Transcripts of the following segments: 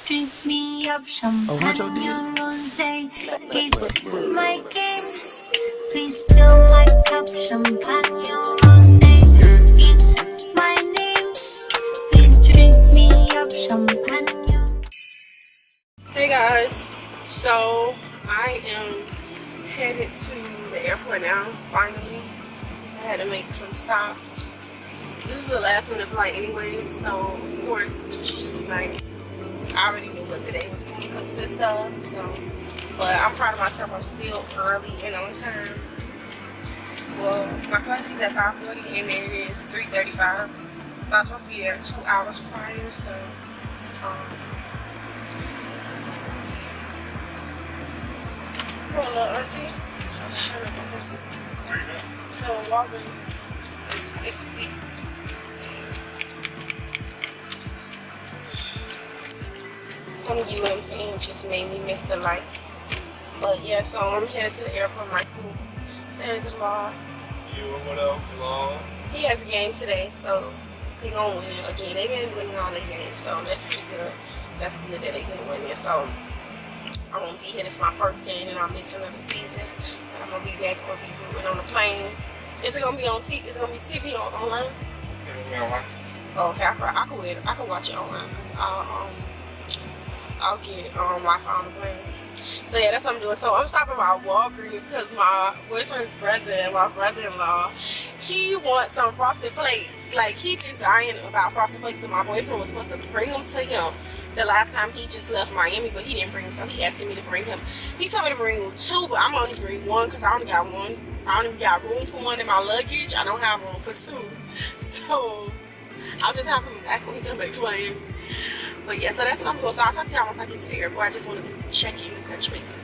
Drink me up champagne rosé. It's my game. Please fill my cup champagne rosé. It's my name. Please drink me up champagne. Hey guys, so I am headed to the airport now. Finally, I had to make some stops. This is the last minute flight anyways, so of course it's just like I already knew what today was going to consist of. So, but I'm proud of myself. I'm still early and on time. Well, my flight leaves at 5:40 and it is 3:35, so I'm supposed to be there 2 hours prior. So, little auntie. So Walgreens is 50. Some UM just made me miss the light. But yeah, so I'm headed to the airport. Michael says the law. What up, Law? He has a game today, so he gonna win again. They've been winning all their games, so that's pretty good. That's good that they've been winning. So I'm gonna be here. This is my first game and I'm missing of the season. And I'm gonna be back. I'm gonna be rooting on the plane. Is it gonna be on TV? Is it gonna be TV or online? Oh, okay, I can watch it online because I'll get Wi-Fi on the plane. So yeah, that's what I'm doing. So I'm stopping by Walgreens because my boyfriend's brother and my brother-in-law, he wants some Frosted Flakes. Like, he been dying about Frosted Flakes, and my boyfriend was supposed to bring them to him the last time he just left Miami, but he didn't bring them, so he asking me to bring him. He told me to bring 2, but I'm only bring 1 because I only got 1. I only got room for 1 in my luggage. I don't have room for 2. So I'll just have him back when he come back to Miami. But yeah, so that's what I'm doing. So I'll talk to y'all once I get to the airport. I just wanted to check in and touch bases.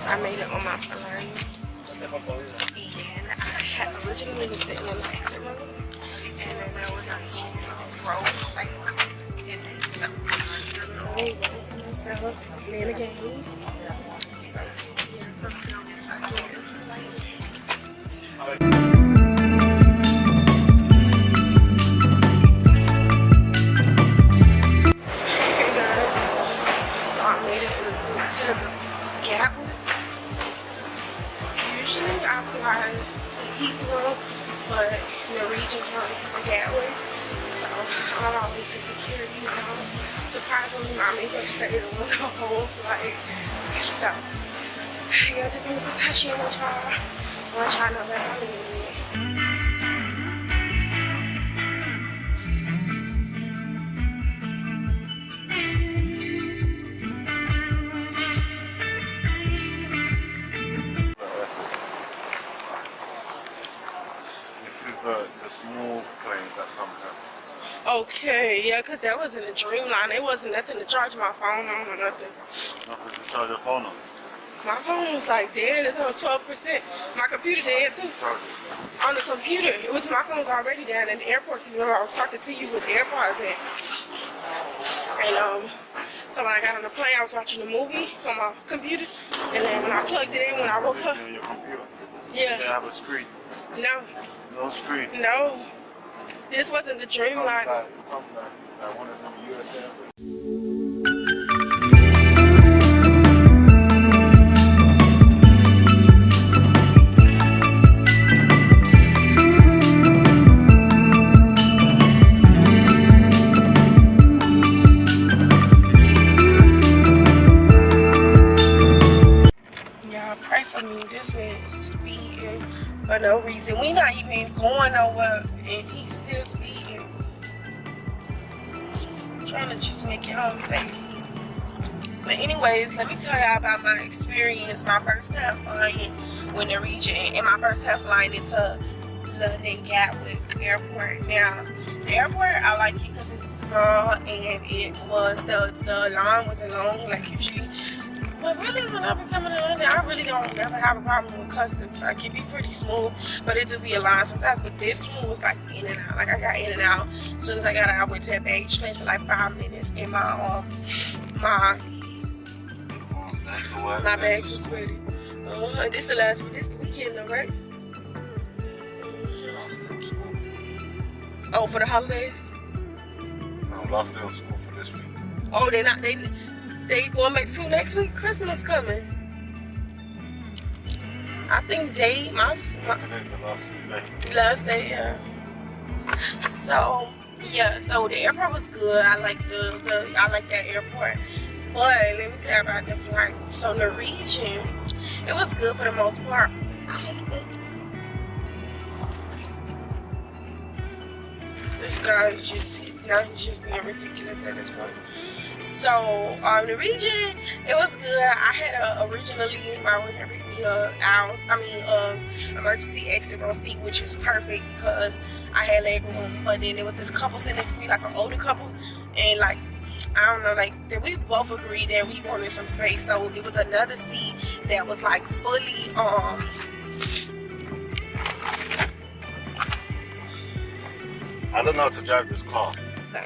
I made it on my flight. And I had originally been sitting in the exit row. And then there was a row, like, so playing a game. So, yeah, so I can't Hey guys, so I made it to Gatwick. Usually I fly to Heathrow, but Norwegian comes to Gatwick. So I'm always to security now. Surprisingly, my makeup stayed on the whole flight. So, yeah, I just wanted to touch in with y'all. I want y'all to know that I live in it. This is the small plane that comes out. Okay, yeah, because that wasn't a Dreamline. It wasn't nothing to charge my phone on or nothing. Nothing to charge your phone on. My phone was like dead. It's on 12%. My computer dead too. Charge it. On the computer, it was my phone's already down at the airport because remember I was talking to you with the AirPods in. And so when I got on the plane, I was watching a movie on my computer, and then when I plugged it in, when I woke up, Your computer. yeah, They have a screen. no, No screen. no, this wasn't the Dreamline. Come back. I wanted to be US Airways. Pray for me. This man is speeding for no reason. We not even going nowhere, and he's still speeding. Trying to just make it home safely. But anyways, let me tell y'all about my experience. My first time flying with Norwegian, and my first time flying into London Gatwick Airport. Now, the airport, I like it because it's small, and it was the line wasn't long like usually. But really, when I be coming to London, I really don't never have a problem with customs. Like, it be pretty smooth, but it do be a line sometimes. But this one was like in and out. Like, I got in and out. As soon as I got out, I waited that baggage claim for like 5 minutes. And my Heading to work. My bags is ready. This the last one. This the weekend though, right? Last day of school. Oh, for the holidays? No, last day of school for this week. Oh, they going back to school next week? Christmas coming. I think Today's the last day. yeah. So yeah, so the airport was good. I like I like that airport. But let me tell you about the flight. So Norwegian, it was good for the most part. This guy is just he's just being ridiculous at this point. So Norwegian, it was good. I had originally my boyfriend picked me emergency exit row seat, which is perfect because I had leg room. But then there was this couple sitting next to me, like an older couple, and like I don't know, like that we both agreed that we wanted some space. So it was another seat that was like fully I don't know how to drive this car.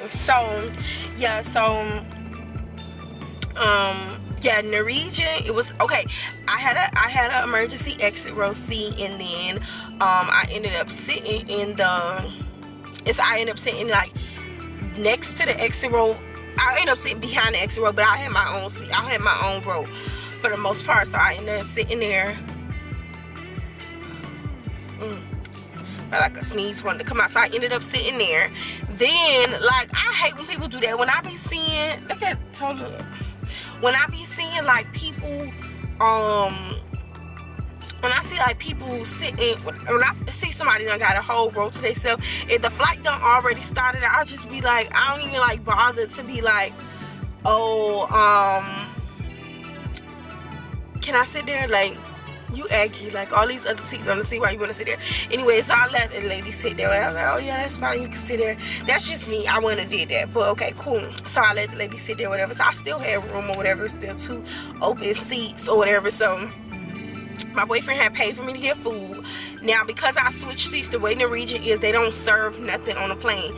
So yeah, yeah, Norwegian, it was okay. I had an emergency exit row seat, and then I ended up sitting like next to the exit row. I ended up sitting behind the exit row, but I had my own seat. I had my own row for the most part, so I ended up sitting there. Like a sneeze wanted to come out, so I ended up sitting there. Then, like, I hate when people do that. When I be seeing, look at total. When I be seeing like people, when I see like people sitting, when I see somebody done got a whole row to themselves, if the flight done already started, I'll just be like, I don't even like bother to be like, oh, can I sit there? Like, you aggy, like all these other seats on the seat, why you want to sit there? Anyway, so I let the lady sit there. I was like, oh yeah, that's fine, you can sit there. That's just me, I wouldn't have did that, but okay, cool. So I let the lady sit there, whatever. So I still had room or whatever, still 2 open seats or whatever. So my boyfriend had paid for me to get food. Now, because I switched seats, the way Norwegian is, they don't serve nothing on the plane.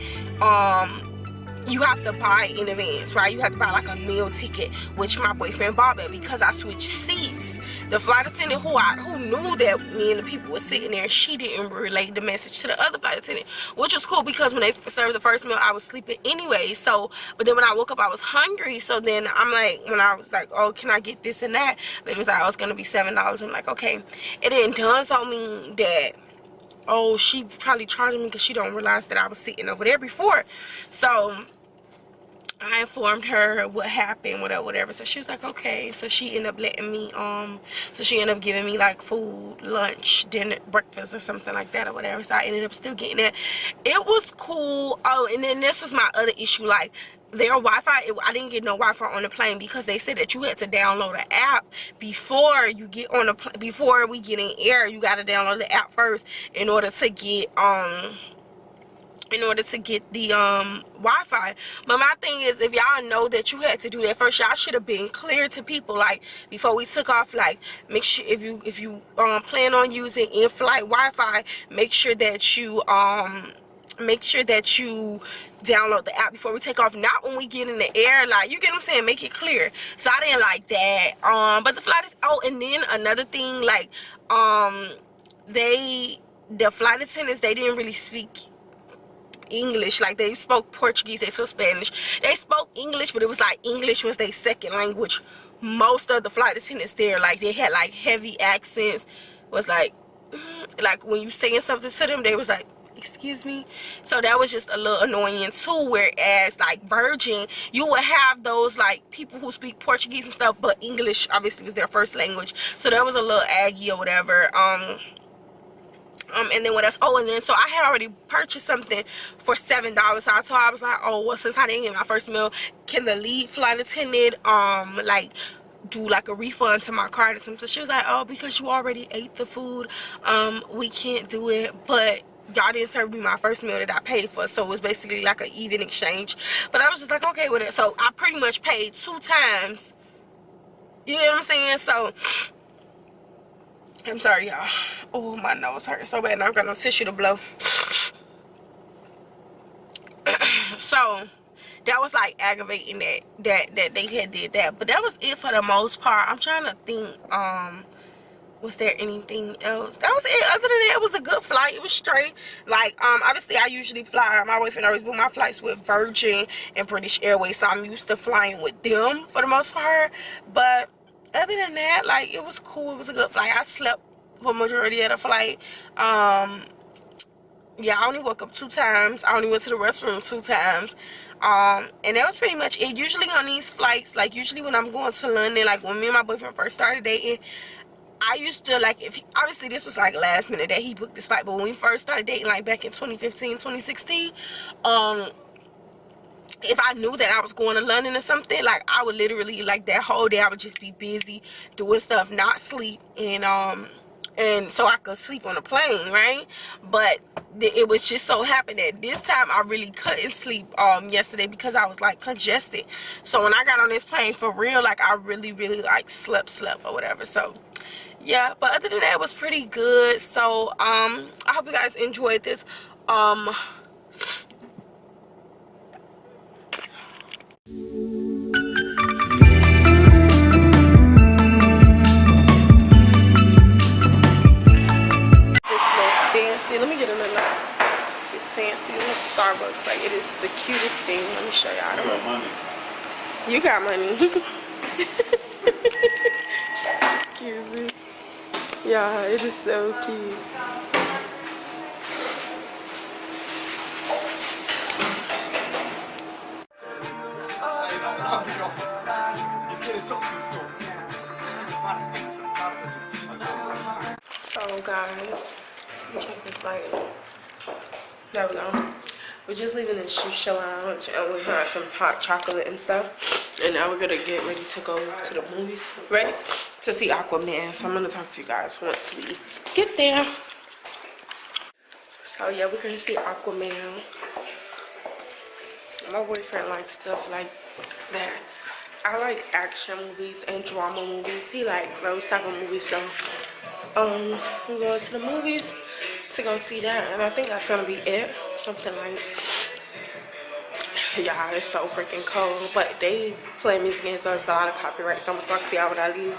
You have to buy in advance, right? You have to buy like a meal ticket, which my boyfriend bought me because I switched seats. The flight attendant who knew that me and the people were sitting there, she didn't relay the message to the other flight attendant, which was cool because when they served the first meal, I was sleeping anyway. So, but then when I woke up, I was hungry. So then I'm like, when I was like, oh, can I get this and that? But it was like, oh, it's gonna be $7. I'm like, okay. It then dawns on me that, oh, she probably charged me because she don't realize that I was sitting over there before. So I informed her what happened, whatever. So she was like, okay. So she ended up letting me, so she ended up giving me like food, lunch, dinner, breakfast or something like that or whatever. So I ended up still getting that. It was cool. Oh, and then this was my other issue, like their Wi-Fi, I didn't get no Wi-Fi on the plane because they said that you had to download an app before you get on the before we get in air. You got to download the app first in order to get the Wi-Fi. But my thing is, if y'all know that you had to do that first, y'all should have been clear to people, like before we took off, like make sure if you plan on using in-flight Wi-Fi, make sure that you download the app before we take off, not when we get in the air. Like, you get what I'm saying, make it clear. So I didn't like that. But the flight is, oh, and then another thing, like the flight attendants, they didn't really speak English. Like, they spoke Portuguese, they spoke Spanish, they spoke English, but it was like English was their second language. Most of the flight attendants there, like, they had like heavy accents, was like when you saying something to them, they was like, excuse me. So that was just a little annoying too. Whereas like Virgin, you would have those like people who speak Portuguese and stuff, but English obviously was their first language, so that was a little aggy or whatever. And then what else? Oh, and then so I had already purchased something for $7. So I told her, I was like, oh, well, since I didn't get my first meal, can the lead flight attendant like do like a refund to my card or something? So she was like, oh, because you already ate the food, we can't do it, but y'all didn't serve me my first meal that I paid for, so it was basically like an even exchange. But I was just like, okay with it. So I pretty much paid 2 times, you know what I'm saying? So I'm sorry, y'all. Oh, my nose hurts so bad. Now I've got no tissue to blow. So that was like aggravating that they had did that. But that was it for the most part. I'm trying to think, was there anything else? That was it. Other than that, it was a good flight. It was straight. Like, obviously I usually fly, my boyfriend always book my flights with Virgin and British Airways, so I'm used to flying with them for the most part. But other than that, like, it was cool. It was a good flight. I slept for majority of the flight. Yeah, I only woke up 2 times. I only went to the restroom 2 times. And that was pretty much it. Usually on these flights, like usually when I'm going to London, like when me and my boyfriend first started dating, I used to, like, if obviously this was like last minute that he booked this flight, but when we first started dating, like back in 2015, 2016, if I knew that I was going to London or something, like I would literally, like that whole day I would just be busy doing stuff, not sleep, and so I could sleep on the plane, right? But it was just so happened that this time I really couldn't sleep yesterday because I was like congested. So when I got on this plane for real, like I really like slept or whatever. So yeah, but other than that, it was pretty good. So I hope you guys enjoyed this. Let me get another. It's fancy. It's Starbucks. Like, it is the cutest thing. Let me show y'all. You got money. You got money. Excuse me. Yeah, it is so cute. So guys, check this light. There we go. We're just leaving the shoe lounge and we got some hot chocolate and stuff. And now we're gonna get ready to go to the movies. Ready to see Aquaman. So I'm gonna talk to you guys once we get there. So yeah, we're gonna see Aquaman. My boyfriend likes stuff like that. I like action movies and drama movies. He like those type of movies. So we're going to the movies to go see that, and I think that's gonna be it. Something like, yeah, it's so freaking cold, but they play music against us, so a lot of copyright, so I'm gonna talk to y'all when I leave.